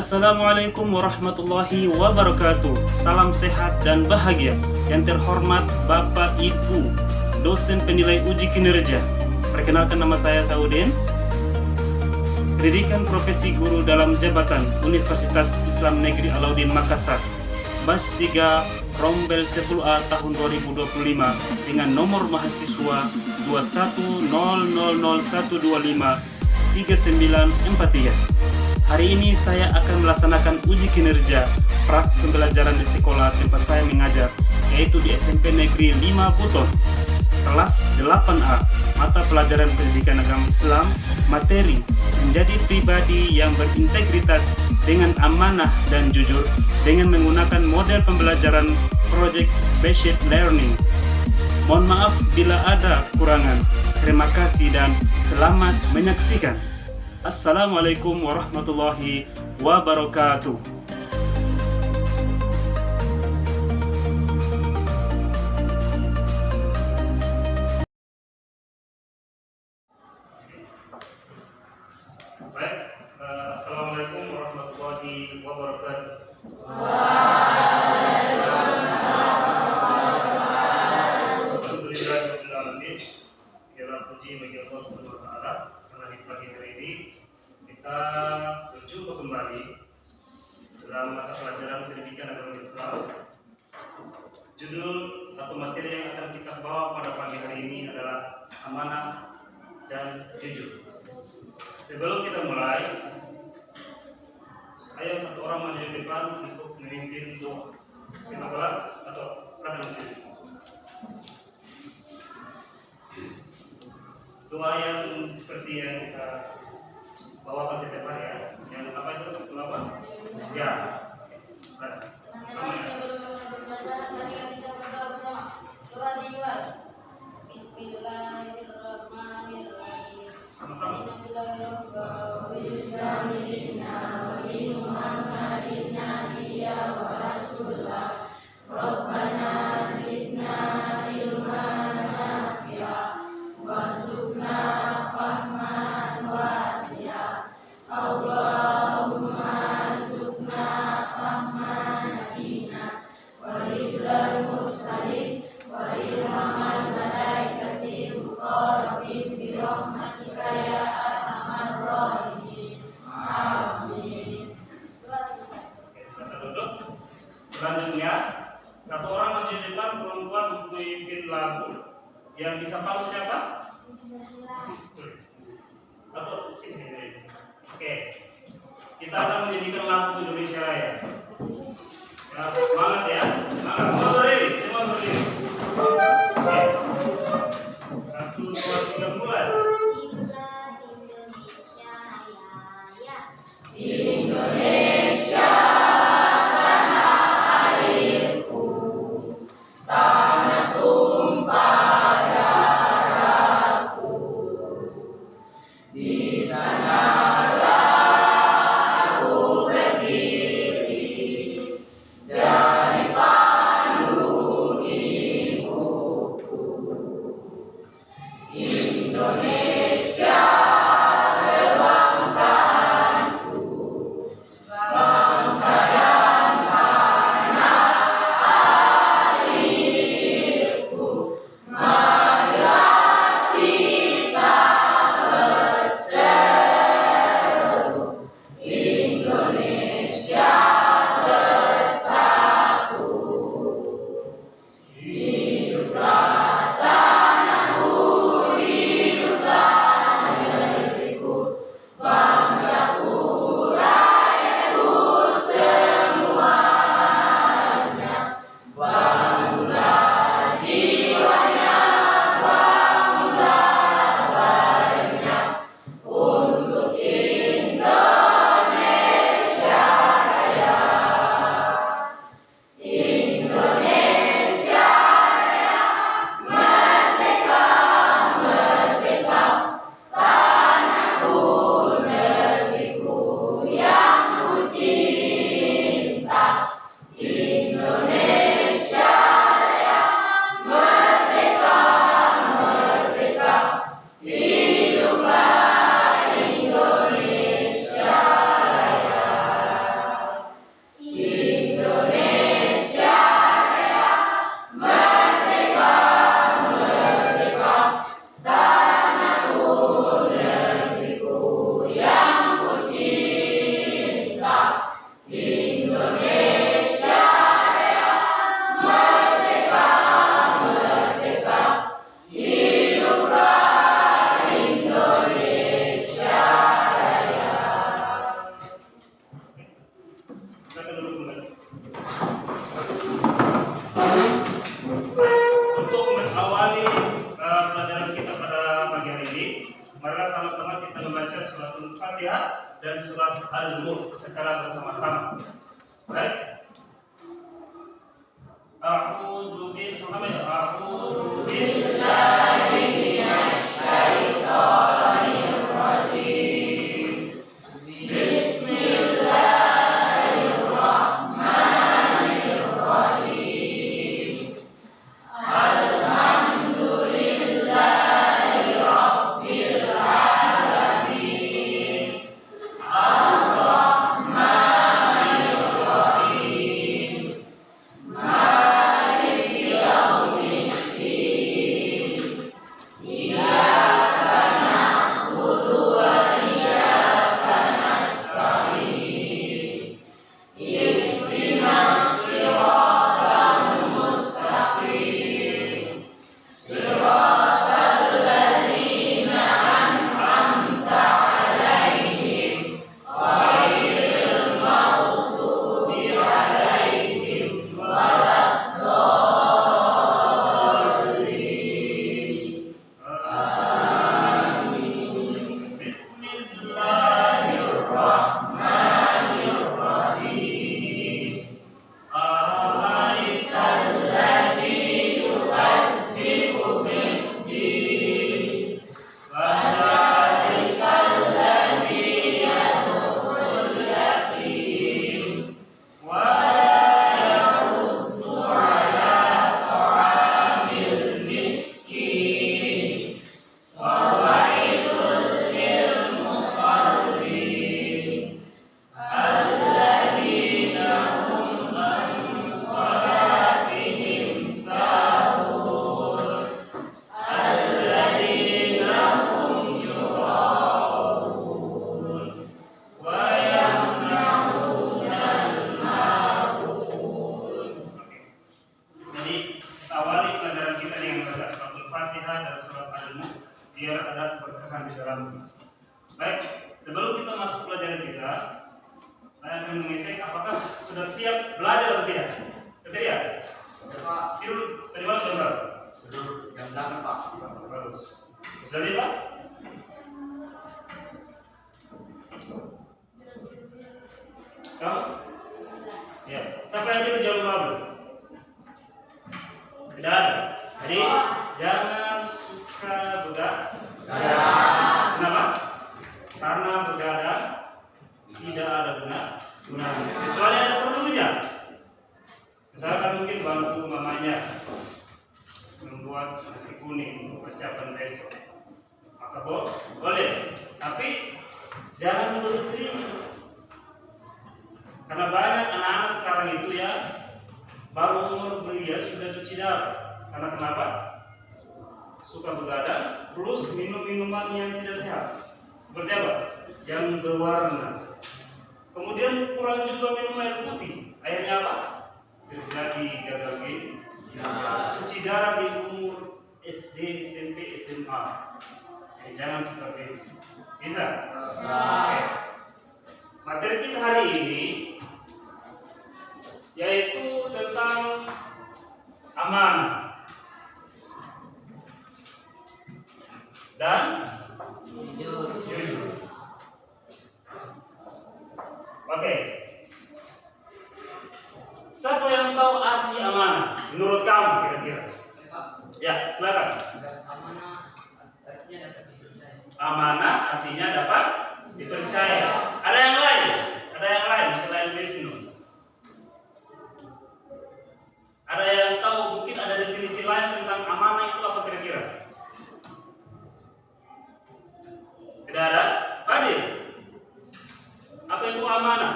Assalamualaikum warahmatullahi wabarakatuh. Salam sehat dan bahagia. Yang terhormat Bapak Ibu dosen penilai uji kinerja. Perkenalkan, nama saya Saudin. Pendidikan profesi guru dalam jabatan Universitas Islam Negeri Alauddin Makassar. Batch 3 Rombel 10A tahun 2025 dengan nomor mahasiswa 210001253943. Hari ini saya akan melaksanakan uji kinerja pra pembelajaran di sekolah tempat saya mengajar, yaitu di SMP Negeri 5 Buton, kelas 8A, mata pelajaran pendidikan agama Islam, materi menjadi pribadi yang berintegritas dengan amanah dan jujur dengan menggunakan model pembelajaran project based learning. Mohon maaf bila ada kekurangan. Terima kasih dan selamat menyaksikan. Assalamualaikum warahmatullahi wabarakatuh. Baik, Assalamualaikum warahmatullahi wabarakatuh. Alhamdulillahirobbilalamin. Segala puji bagi Allah Subhanahu wa taala karena di pagi hari ini kita berjumpa kembali dalam mata pelajaran pendidikan agama Islam. Judul atau materi yang akan kita bawa pada pagi hari ini adalah amanah dan jujur. Sebelum kita mulai, ayo satu orang maju di depan untuk memimpin doa. Kita kelas atau silakan maju. Doa yang seperti yang kita bawakan setiap hari ya. Yang apa itu? Doa apa? Ya. Sama ya. Doa dimulai. Bismillahirrahmanirrahim. Sama-sama. Rabbana zidna ilman nafi'a warzuqna fahman wasi'a. Allahumma arzuqna fahman nabiyina wa rizal mursalin wa ilhamal malaikati muqarrabin bi rahmatika ya arhamar rahimin. Amin. Doa selesai. Oke, silakan duduk. Selanjutnya, satu orang maju di depan, perempuan untuk memimpin lagu. Yang bisa palu siapa? Atau sini. Oke. Kita akan menyanyikan lagu Indonesia Raya. Ya, semangat ya. Semangat, semua berdiri, semua berdiri. Oke. 1, 2, 3 mulai. Indonesia Raya. Indonesia tanah airku, tanah tumpah darahku. Di sanalah aku berdiri, jadi pandu ibuku. Indonesia kebangsaanku, bangsa dan tanah airku. Marilah kita berseru, Indonesia bersatu. Hiduplah tanahku, hiduplah Marilah sama-sama kita membaca suratul Fatihah dan surat Al-Mulk secara bersama-sama. Baik. A'udzu billahi minasy syaithanir rajim. Bismillahirrahmanirrahim. Alhamdulillahi rabbil alamin. Ar-Rahmanir Rahim. Maliki yaumiddin. Iyyaka na'budu wa iyyaka nasta'in. Ihdinas siratal mustaqim. Siratal ladzina an'amta 'alaihim ghairil maghdubi 'alaihim waladdallin. Amin. Bismillahirrahmanirrahim. Ara'aital ladzi yukazzibu bid-din. Fadzalikal ladzi yad'ul yatim. Wa la yahuddu 'ala ta'amil miskin. Wa wailul lil musallin. Alladzina hum an salatihim sahun. Alladzina hum yura'un. Wa yamna'unal ma'un. Jadi kita awali pelajaran kita dengan baca suratul Fatihah dan surat Al-Mulk biar ada keberkahan di dalamnya. Baik, sebelum kita masuk pelajaran kita, saya akan mengecek apakah sudah siap belajar atau tidak. Betul ya? Tidur tadi malam jam berapa? Jam 8 Pak. Bagus. Sudah lihat Pak? Kamu? Ya. Siapa yang tidur jam 12? Tidak ada. Jadi jangan suka begadang. Kenapa? Karena begadang tidak ada gunanya. Kecuali ada perlunya. Misalkan mungkin bantu mamanya membuat nasi kuning untuk persiapan besok, maka boleh. Tapi jangan dulu sering. Karena banyak anak-anak sekarang itu ya baru umur belia sudah cuci darah. Karena kenapa? Suka begadang plus minum minuman yang tidak sehat. Seperti apa? Yang berwarna. Kemudian kurang juga minum air putih. Akhirnya apa? Terjadi gagal ginjal. Cuci darah di umur SD, SMP, SMA. Jangan seperti itu. Bisa? Oke. Materi kita hari ini yaitu tentang amanah dan jujur. Oke. Siapa yang tahu arti amanah? Menurut kamu kira-kira? Ya, silakan. Amanah artinya dapat dipercaya. Ada yang lain? Ada yang lain selain Wisnu? Ada yang tahu mungkin ada definisi lain tentang amanah itu apa kira-kira? Tidak ada? Fadil? Apa itu amanah?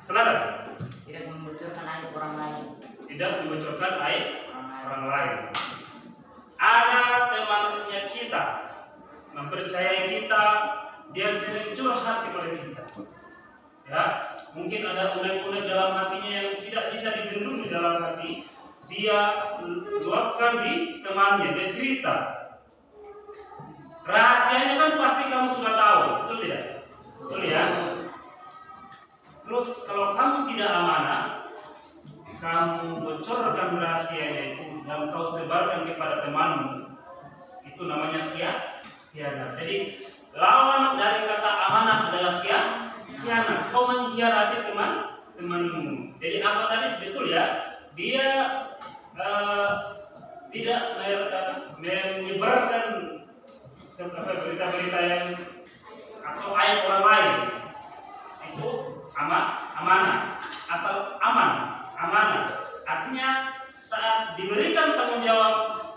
Silakan. Tidak membocorkan aib orang lain. Tidak membocorkan aib orang lain. Ada temannya kita mempercayai kita, dia sering curhat kepada kita. Ya, mungkin ada unek-unek dalam hatinya yang tidak bisa dibendung di dalam hati. Dia luapkan di temannya, dia cerita. Rahasianya kan pasti kamu sudah tahu, betul tidak? Betul ya? Terus kalau kamu tidak amanah, kamu bocorkan rahasianya itu dan kau sebarkan kepada temanmu, Itu namanya khianat. Jadi lawan dari kata amanah adalah khianat. Kau mengkhianati temanmu. Jadi apa tadi? Betul ya? Dia tidak menyebarkan berita-berita yang atau aib orang lain. Itu amanah. Asal amanah. Artinya saat diberikan tanggung jawab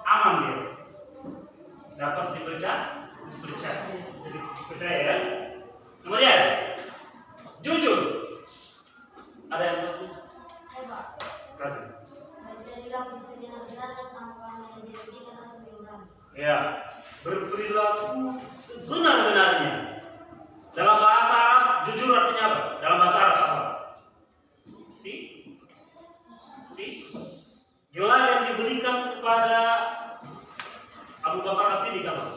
aman dia. Dapat dipercaya. Jadi percaya ya. Kemudian jujur. Ada yang tahu? Berarti. Bisa dilakukan dengan benar dan tanpa menyedihkan atau diurangi. Ya, berperilaku sebenar-benarnya. Dalam bahasa Arab, jujur artinya apa? Dalam bahasa Arab apa? Gelar yang diberikan kepada Abu Bakar As-Siddiq apa?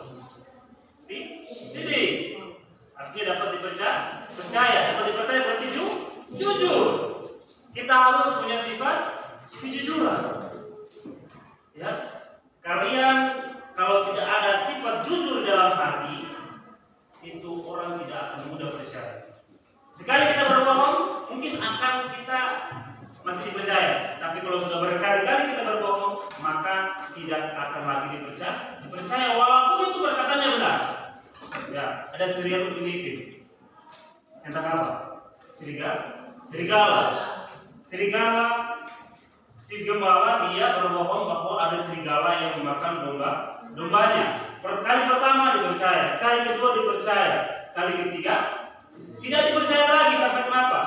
Siddiq. Artinya dapat dipercaya, dapat dipercaya berarti jujur. Kita harus punya sifat kejujuran. Ya, kalian kalau tidak ada sifat jujur dalam hati, itu orang tidak akan mudah percaya. Sekali kita berbohong, mungkin akan kita masih dipercaya. Tapi kalau sudah berkali-kali kita berbohong, maka tidak akan lagi dipercaya walaupun itu perkataannya benar. Ya, ada serial Filipin tentang apa? Serigala. Si gembala dia berbohong bahwa ada serigala yang memakan dombanya. Kali pertama dipercaya, kali kedua dipercaya, kali ketiga tidak dipercaya lagi. Karena kenapa?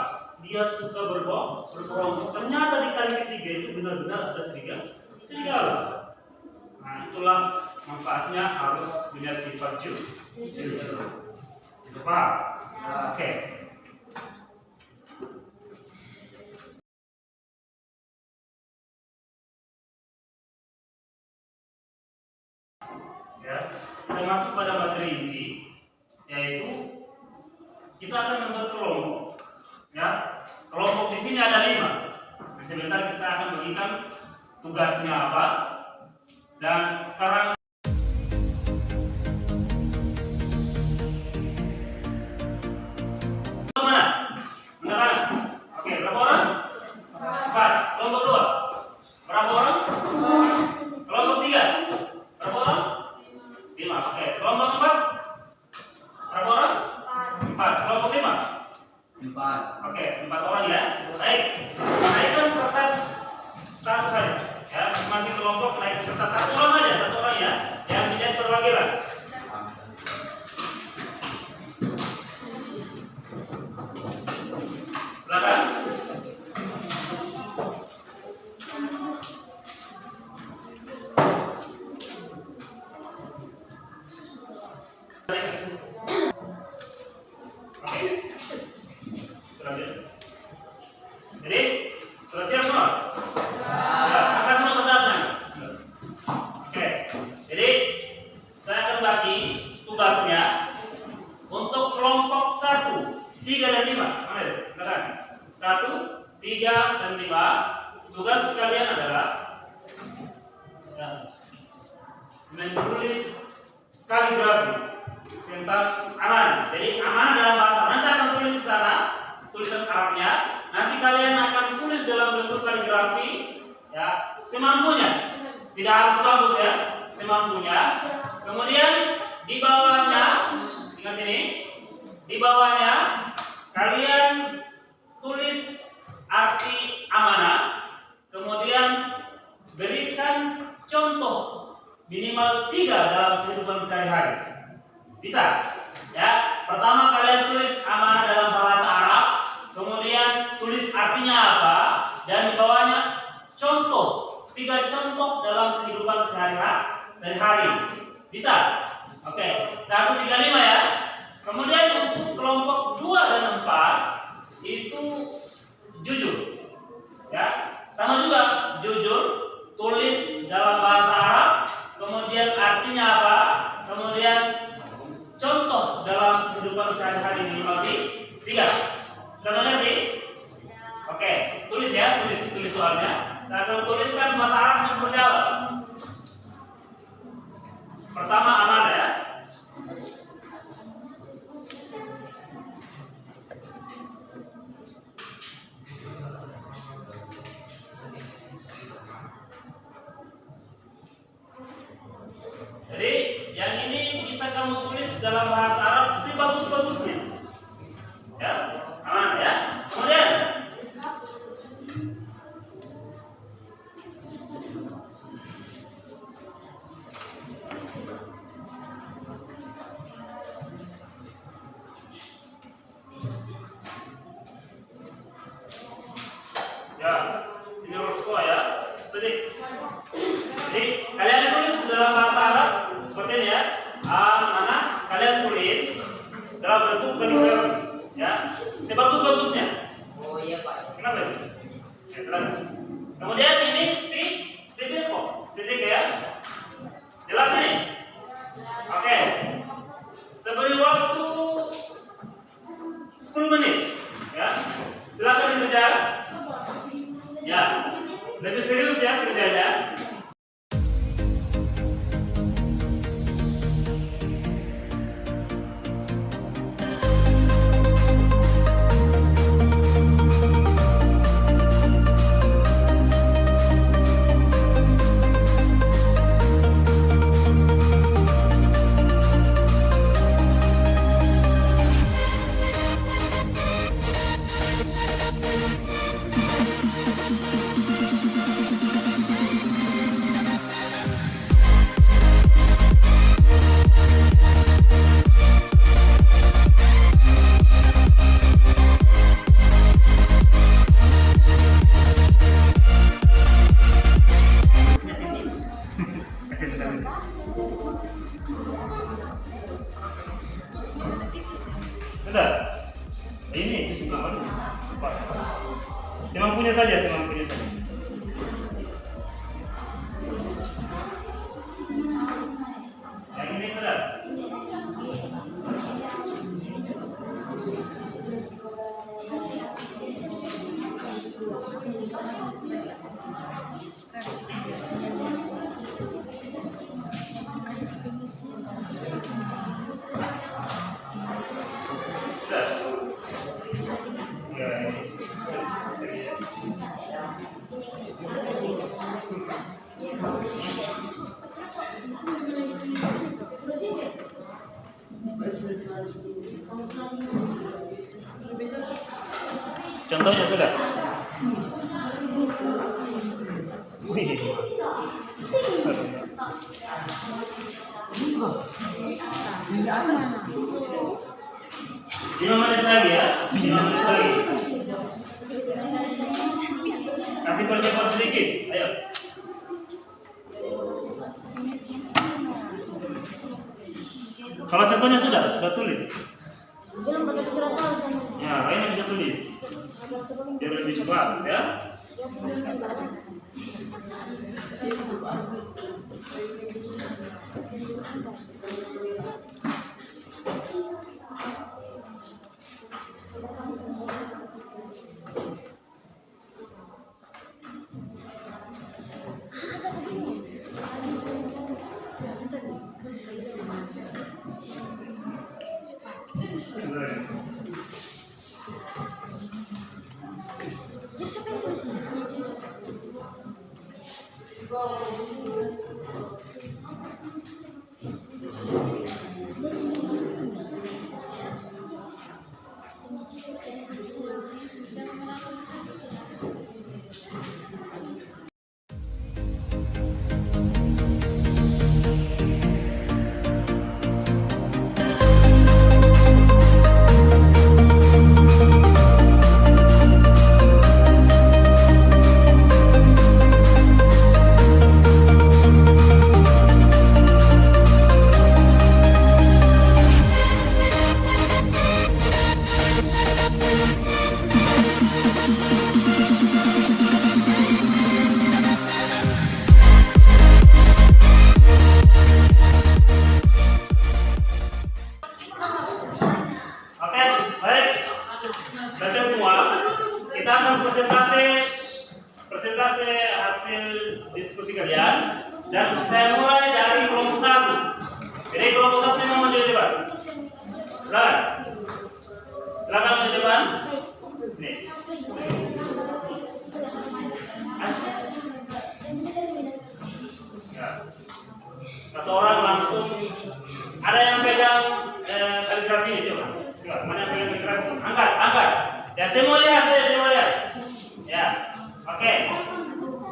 Dia suka berbohong. Ternyata di kali ketiga itu benar-benar ada serigala. Nah, itulah manfaatnya harus punya sifat jujur. Itu paham? Oke. Ya, kita masuk pada materi inti, yaitu kita akan membuat kelompok. Ya, kelompok di sini ada 5. Sebentar kita akan bagikan tugasnya apa. Dan sekarang mana? Angkat. Oke, berapa orang? 4. Kelompok 2. Berapa orang? Kelompok 3. Berapa orang? 5. Oke, kelompok 4. Berapa orang? 4. Kelompok 5. 4. Oke, 4 orang ya. Baik. Naikkan kertas satu saja. Ya, masing kelompok naikkan kertas satu orang ya. Yang menjadi perwakilan. Silakan. Jadi, sudah siap semua? Ya, angkat semua kertasnya. Oke, jadi saya akan bagi tugasnya untuk kelompok 1, 3 dan 5. Mana itu? Katakan. 1, 3 dan 5. Tugas kalian adalah menulis kaligrafi tentang amanah. Jadi amanah dalam bahasa Arab. Saya akan tulis di sana tulisan Arabnya. Nanti kalian akan tulis dalam bentuk kaligrafi, ya, semampunya. Tidak harus bagus ya, semampunya. Kemudian di bawahnya, ingat sini, di bawahnya kalian tulis arti amanah. Kemudian berikan contoh minimal 3 dalam kehidupan sehari-hari. Bisa? Ya. Pertama kalian tulis amanah dalam bahasa Arab. Kemudian tulis artinya apa, dan di bawahnya contoh, 3 contoh dalam kehidupan sehari-hari. Bisa? Oke, 1, 3, 5 ya. Kemudian untuk kelompok 2 dan 4 itu jujur. Ya, sama juga jujur, tulis dalam bahasa Arab, kemudian artinya apa, kemudian contoh dalam kehidupan sehari-hari minimal 3. Sudah mengerti? Oke, tulis ya, tulis soalnya. Saya akan tuliskan bahasa Arab seperti apa. Pertama amanah ya. Jadi yang ini bisa kamu tulis dalam bahasa Arab sebagus-bagusnya. Ya, aman ya. Kemudian ya, ini huruf so ya. Sedih. Jadi kalian tulis dalam bahasa Arab seperti ini ya. Mana kalian tulis dalam bentuk kaligrafi ya, sebagus-bagusnya. Oh iya Pak. Kenapa ya? Ya, terang. Kemudian ini si Beko, ya. Jelas ini? Oke. Seberi waktu 10 menit ya. Silakan dikerjakan. Ya. Lebih serius ya kerjanya. Benar. Ini semampunya saja, semampunya saja. Yang ini sudah. Contohnya sudah. Wih. 5 menit lagi ya, 5 menit lagi. Kasih percepat sedikit, ayo. Kalau contohnya sudah tulis. Belum pakai surat tangan. Ya, lainnya bisa tulis. Biar lebih cepat ya. Siapa yang tulis ini? Satu orang langsung. Ada yang pegang kaligrafi itu? Coba, mana yang pegang kaligrafi? Angkat. Ya, semua lihat. Ya, oke.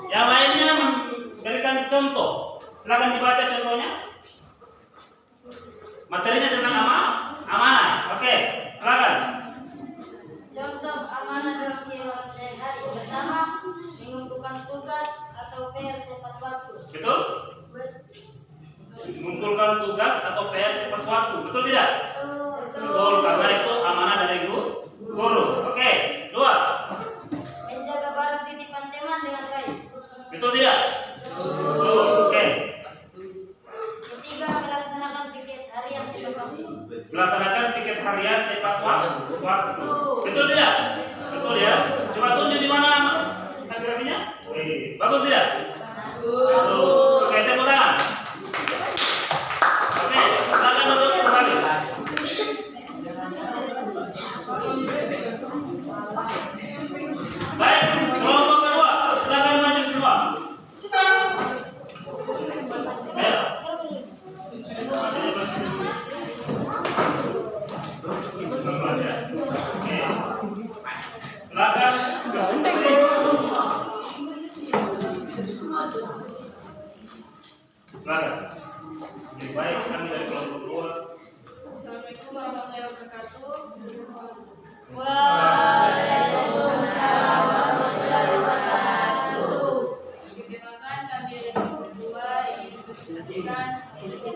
Yang lainnya memberikan contoh. Silakan dibaca contohnya. Materinya tentang amanah. Oke, silakan. Contoh amanah dalam kehidupan sehari-hari. Pertama, mengumpulkan tugas atau PR tepat waktu. Betul? Mengumpulkan tugas atau PR tepat waktu. Betul tidak? Betul, karena itu amanah dari guru. Oke, 2. Menjaga barang titipan teman dengan baik. Betul tidak? Betul. Oke. Ketiga, melaksanakan piket harian tepat waktu. Melaksanakan piket harian tepat waktu. Betul tidak? Betul ya. Coba tunjuk di mana kaligrafinya. Wih, bagus tidak? Betul. Oke, tepuk tangan. Oke, silakan duduk kembali. Baik, kelompok kedua, silakan maju semua. Ayo. Oke. Silakan. Silakan. Oke, baik, kami dari kelompok kedua. Assalamualaikum warahmatullahi wabarakatuh. Waalaikumsalam warahmatullahi wabarakatuh. Perkenalkan, kami dari kelompok kedua yang dipresentasikan sebagai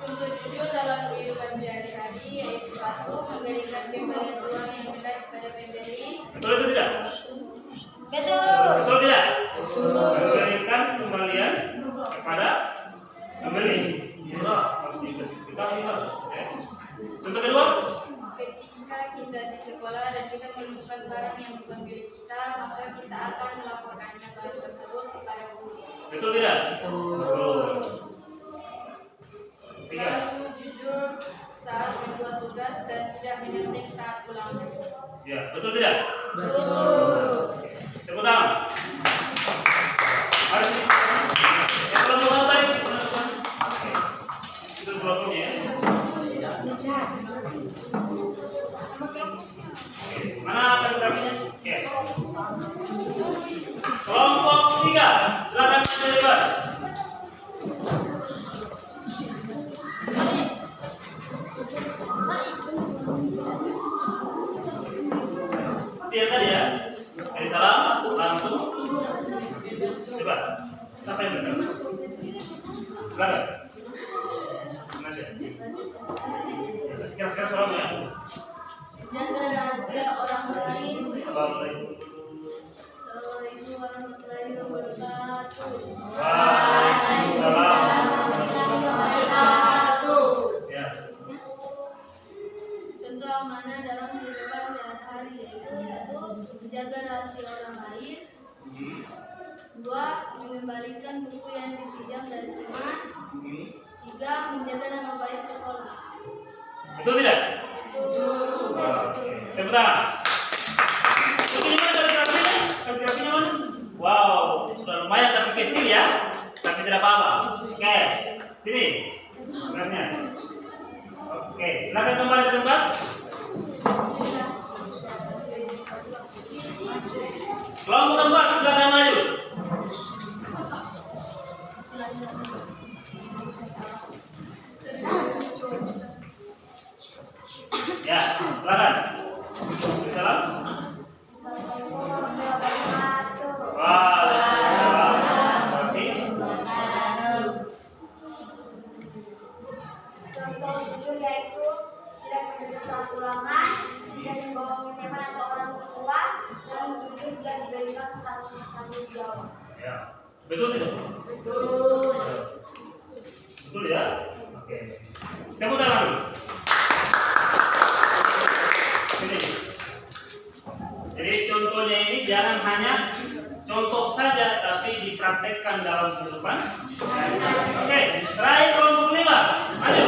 contoh jujur dalam kehidupan sehari-hari, yaitu 1. Memberikan kembalian uang yang benar kepada pembeli. Betul itu tidak? Betul. Betul tidak? Memberikan kembalian kepada pembeli. Harus diklasifikasi mas. Contoh kedua? Ketika kita di sekolah dan kita menemukan barang yang bukan milik kita, maka kita akan melaporkannya barang tersebut kepada guru. Betul tidak? Betul. 3. Selalu jujur saat membuat tugas dan tidak menyontek saat ulangan. Ya, betul tidak? Betul. Tepuk tangan. Harus. Yang kelompok tadi. Oke. Itu kelompoknya ya. Mana kaligrafinya? Oke. Kelompok 3, silakan terlibat. Dia tadi ya. Dari salam langsung. Coba. Siapa yang bersama? Silakan. Mas ya. Sekian salam ya. Jaga rahasia orang lain. Assalamualaikum. Assalamualaikum warahmatullahi wabarakatuh. Waalaikumsalam. Ya. Contoh amanah dalam kehidupan sehari-hari, yaitu 1. Menjaga rahasia orang lain. 2. Mengembalikan buku yang dipinjam dari teman. 3. Menjaga nama baik sekolah. Betul tidak? Betul. Tepuk tangan. Itu gimana kaligrafinya? Kaligrafinya mana? Wow, sudah lumayan tapi kecil ya, tapi tidak apa-apa. Oke, sini. Benarnya. Oke, silakan kembali ke tempat. Kelompok keempat, silakan maju. Ya, silakan. Salam. Assalamualaikum warahmatullahi wabarakatuh. Waalaikumsalam. Contoh jujur yaitu tidak menjadi saat ulangan, tidak membohongi teman atau orang tua, dan jujur dan diberikan tanggung jawab. Ya, betul tidak? Betul. Betul ya? Oke. Tepuk tangan. Ini. Jadi contohnya ini jangan hanya contoh saja, tapi dipraktekkan dalam kehidupan. Oke, terakhir kelompok 5, maju.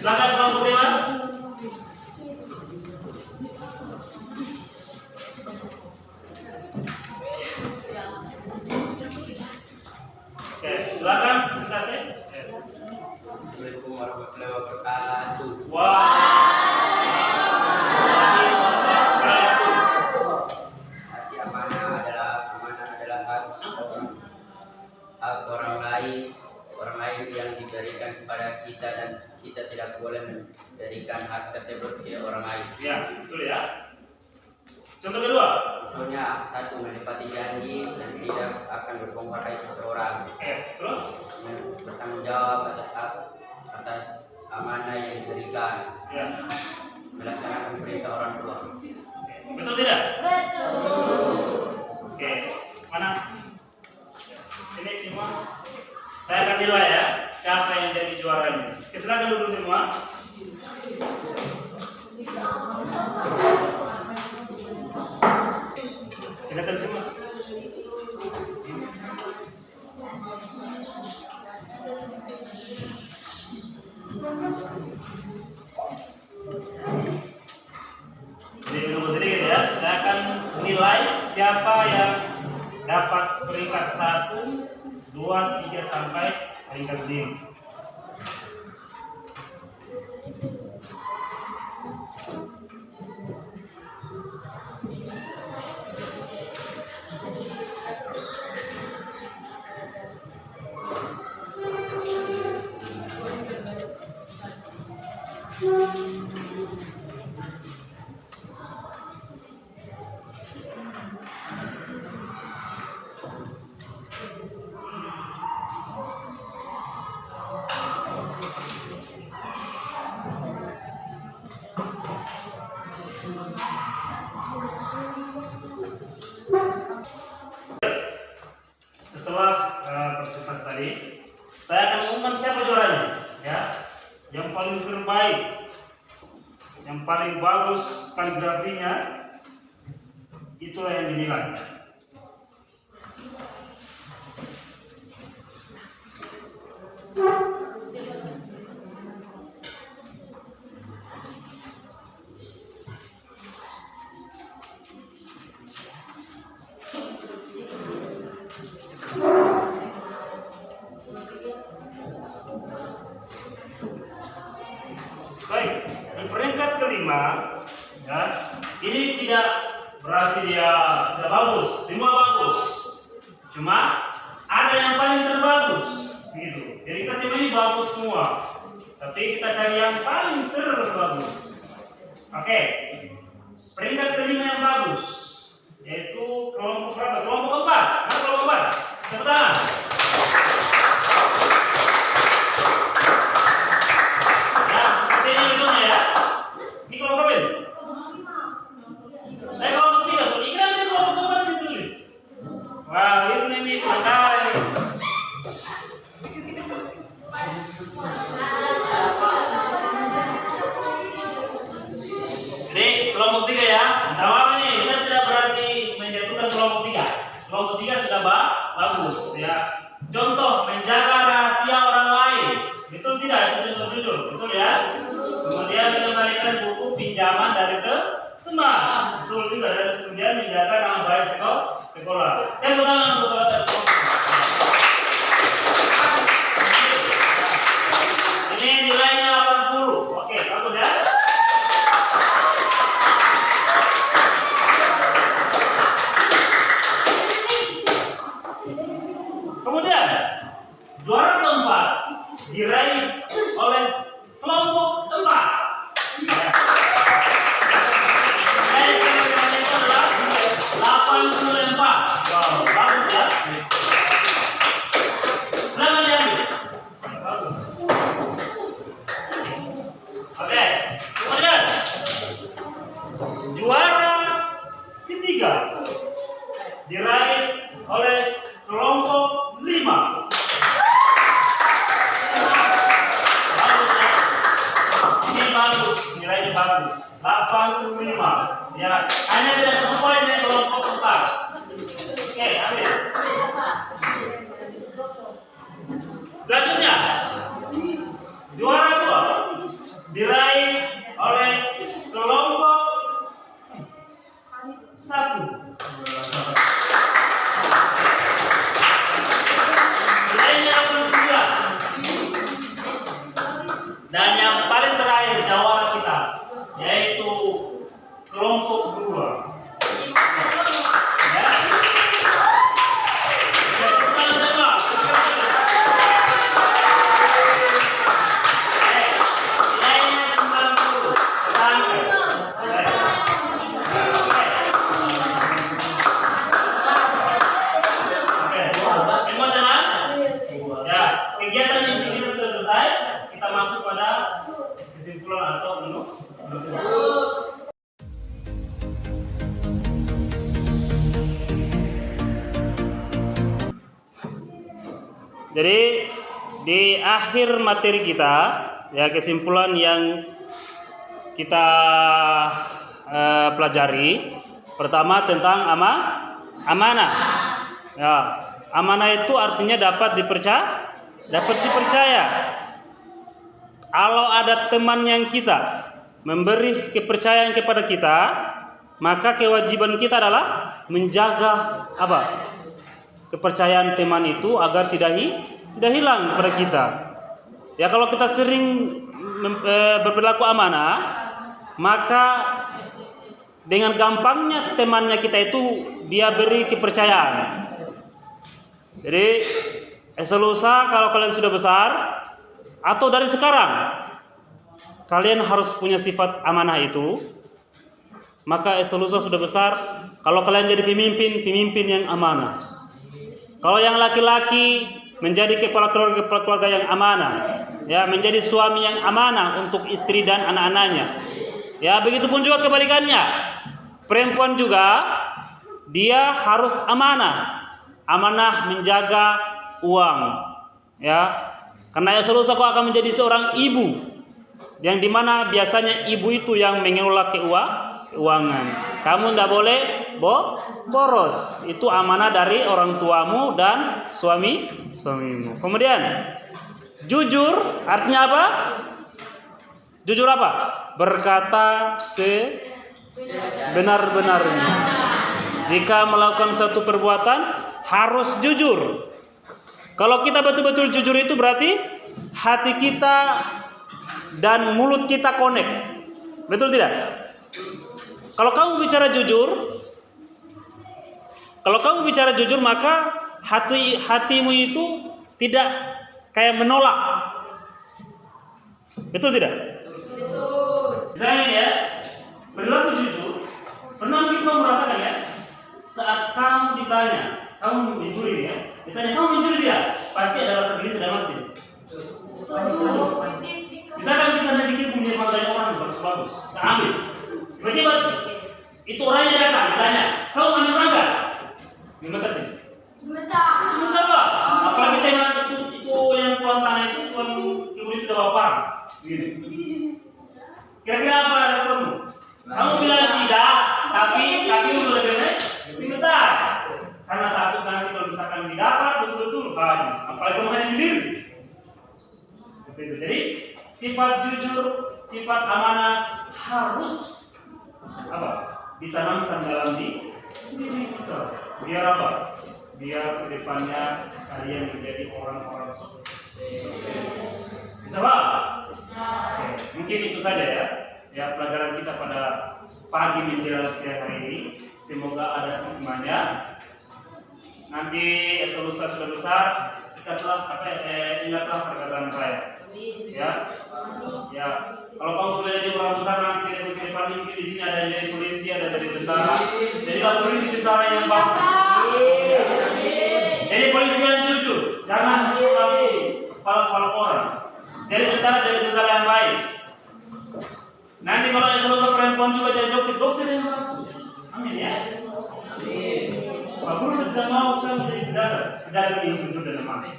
Silakan kelompok 5. Oke, silakan presentasi. Assalamualaikum warahmatullahi wabarakatuh. Hati amanah adalah hak orang lain yang diberikan kepada kita dan kita tidak boleh memberikan hak tersebut ke orang lain. Ya, betul ya. Contoh kedua. Contohnya, 1. Menepati janji dan tidak akan berbohong pada seseorang. Terus? Bertanggung jawab atas amanah yang diberikan. Ya. Melaksanakan perintah orang tua. Betul tidak? Betul. Oke, mana? Ini semua. Saya akan nilai ya, siapa yang jadi juaranya. Oke, silakan duduk semua. Silakan semua. Jadi dulu sedikit ya, saya akan nilai siapa yang dapat peringkat 1, 2, 3 sampai peringkat 5. Setelah presentasi tadi, saya akan umumkan siapa juaranya, ya. Yang paling terbaik, yang paling bagus kaligrafinya, itulah yang dinilai. Baik, di peringkat kelima, ya, ini tidak berarti dia tidak bagus, semua bagus. Cuma ada yang paling terbagus, gitu. Jadi kita semua ini bagus semua, tapi kita cari yang paling terbagus. Oke, peringkat kelima yang bagus, yaitu kelompok berapa? Kelompok 4. Mana kelompok 4? Tepuk tangan. Jadi kelompok 3 ya. Awal ini kita tidak berarti menjatuhkan kelompok 3. Kelompok 3 sudah bagus ya. Contoh, menjaga rahasia orang lain. Betul tidak? Itu contoh jujur, betul ya? Kemudian mengembalikan buku pinjaman dari teman. Betul juga. Dan kemudian menjaga nama baik sekolah. Tepuk tangan untuk ini nilainya 80. Oke, bagus ya. Kemudian juara keempat diraih oleh kelompok 4. Nilai itu adalah 84. Wow, bagus ya. Selamat diambil. Bagus. Oke, kemudian juara ketiga diraih oleh kelompok 5. Bagus ya. Ini bagus, nilainya bagus. 85. Ya, hanya tidak 1 poin dari kelompok 4. Oke, ambil. Selanjutnya, juara 2 diraih oleh kelompok 1. Nilainya 9. Dan yang paling terakhir jawara kita yaitu kelompok 2. Ya. Kegiatan ini kita sudah selesai. Kita masuk pada kesimpulan atau penutup. Jadi di akhir materi kita, ya kesimpulan yang kita pelajari pertama tentang amanah. Ya, amanah itu artinya dapat dipercaya. Kalau ada teman yang kita memberi kepercayaan kepada kita, maka kewajiban kita adalah menjaga apa? Kepercayaan teman itu agar tidak hilang kepada kita. Ya kalau kita sering berperilaku amanah, maka dengan gampangnya temannya kita itu dia beri kepercayaan. Jadi eselusa kalau kalian sudah besar atau dari sekarang kalian harus punya sifat amanah itu. Maka eselusa sudah besar kalau kalian jadi pemimpin yang amanah. Kalau yang laki-laki menjadi kepala keluarga yang amanah, ya menjadi suami yang amanah untuk istri dan anak-anaknya. Ya begitupun juga kebalikannya. Perempuan juga dia harus amanah menjaga uang, ya karena eselusa kau akan menjadi seorang ibu yang dimana biasanya ibu itu yang mengelola keuangan. Kamu tidak boleh boros. Itu amanah dari orang tuamu dan suamimu. Kemudian jujur artinya apa? Jujur apa? Berkata sebenar-benarnya. Jika melakukan suatu perbuatan harus jujur. Kalau kita betul-betul jujur itu berarti hati kita dan mulut kita connect. Betul tidak? Kalau kamu bicara jujur, maka hatimu itu tidak kayak menolak. Betul tidak? Betul. Misalnya ya, perilaku jujur. Pernah kita merasakan ya? Saat kamu ditanya, kamu mencuri ya? Ditanya kamu mencuri dia? Pasti ada rasa geli sedang mati. Misalkan kita sedikit punya pantai orang bagus-bagus, kita ambil. Tiba-tiba itu orangnya datang, ditanya, kamu ambil berangkat? Gimana tadi? Sebentar lah. Apalagi tema itu yang tuan tanah itu tuan ibu itu udah lapar. Gini. Kira-kira apa responmu? Kamu bilang tidak, tapi kakimu sudah gede. Bentar. Karena takut nanti kalau misalkan didapat betul-betul kan. Apalagi kamu hanya sendiri. Begitu. Jadi sifat jujur, sifat amanah harus apa? Ditanamkan dalam diri kita. Biar apa? Biar kedepannya kalian menjadi orang-orang sukses. Bisa Pak? Bisa. Mungkin itu saja ya. Ya pelajaran kita pada pagi menjelang siang hari ini. Semoga ada hikmahnya. Nanti eselusa sudah besar, ingatlah perkataan saya. Ya. Kalau kamu sudah jadi orang besar nanti ke depan mungkin di sini ada jadi polisi, ada jadi tentara. Jadilah polisi tentara yang bagus. Jadi polisi yang jujur, jangan terlalu kepala orang. Jadi tentara yang baik. Nanti kalau eselusa perempuan juga jadi dokter yang bagus. Amin ya. Pak Guru sedang mau saya menjadi pedagang yang jujur dan amanah.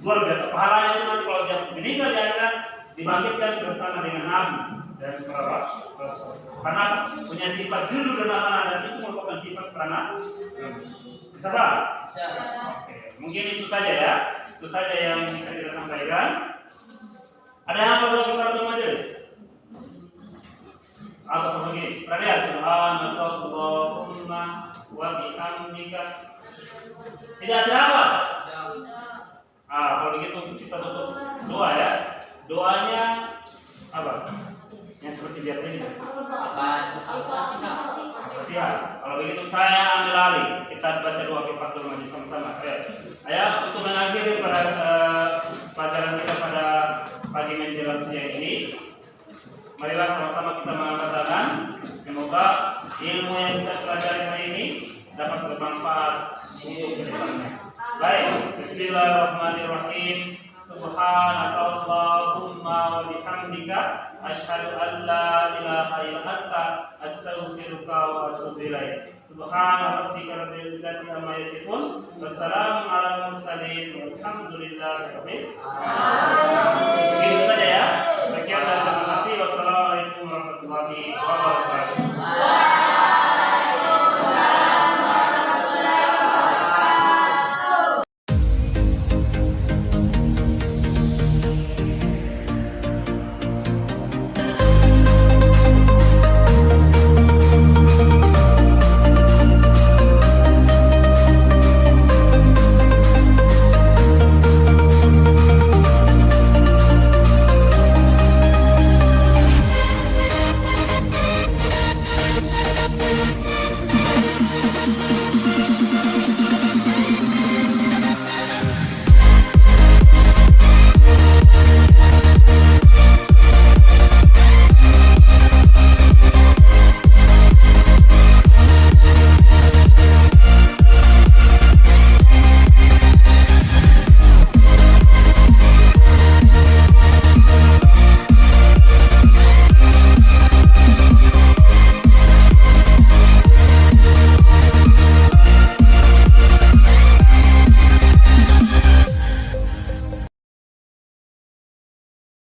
Luar biasa pahalanya itu nanti kalau dia meninggal di akhirat dibangkitkan bersama dengan Nabi dan para rasul. Karena punya sifat jujur dan amanah dan itu merupakan sifat peranan. Bisa Pak? Bisa. Oke, mungkin itu saja ya. Itu saja yang bisa kita sampaikan. Ada yang apa lagi para majelis? Tidak ada apa? Kalau begitu kita tutup doa ya. Doanya apa? Yang seperti biasa ini. Fatihah. Kalau begitu saya ambil alih. Kita baca doa Al-Fatihah majlis sama-sama. Ayo untuk mengakhiri pada pelajaran kita pada pagi menjelang siang ini. Marilah sama-sama kita mengangkat tangan. Semoga ilmu yang kita pelajari hari ini dapat bermanfaat untuk kedepannya. Baik, Bismillahirrahmanirrahim. Subhanakallahumma wa bihamdika asyhadu an la ilaha illa anta astaghfiruka wa atubu ilaik. Subhana rabbika rabbil izzati amma yasifun. Wassalamu ala mursalin. Walhamdulillahi rabbil alamin. Begitu saja ya.